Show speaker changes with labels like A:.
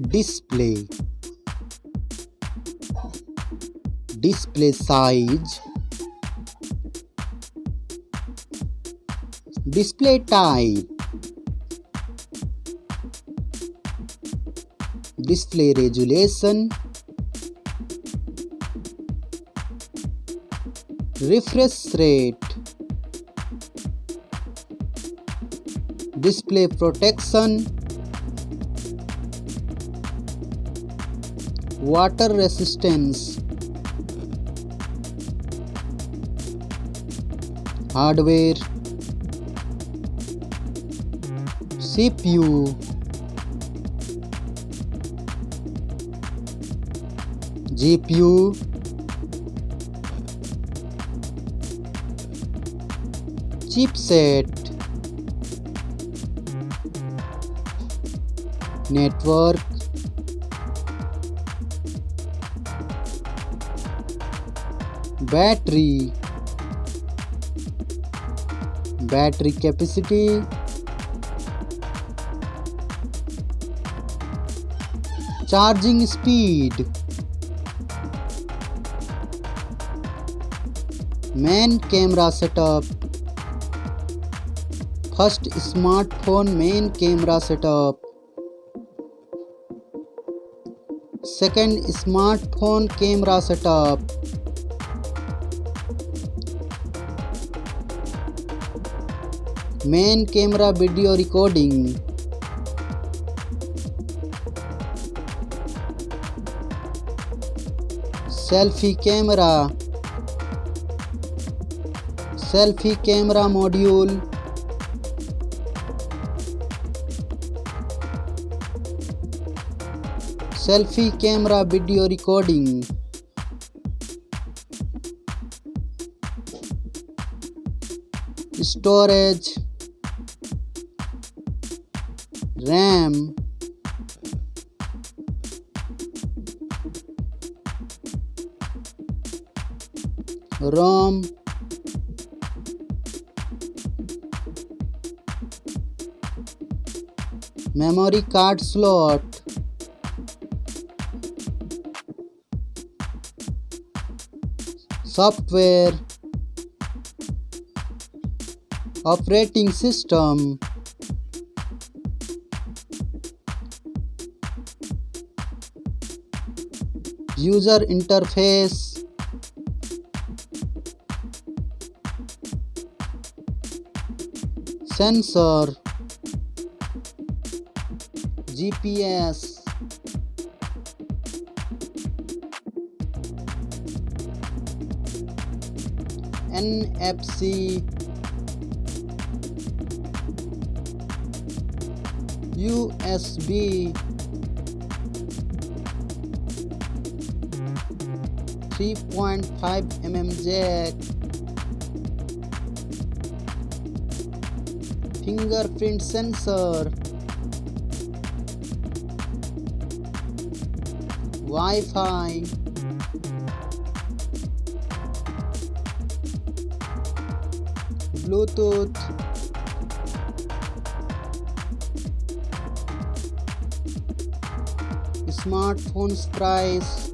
A: display, display size, display type, display resolution, refresh rate, display protection, water resistance, hardware, CPU, GPU, chipset, network, battery, battery capacity, charging speed, main camera setup, first smartphone main camera setup, second smartphone camera setup, main camera video recording, selfie camera, selfie camera module, selfie camera video recording, storage, RAM, ROM, memory card slot, software, operating system, user interface, sensor, GPS, NFC, USB, 3.5mm jack, fingerprint sensor, Wi-Fi, Bluetooth, smartphones price,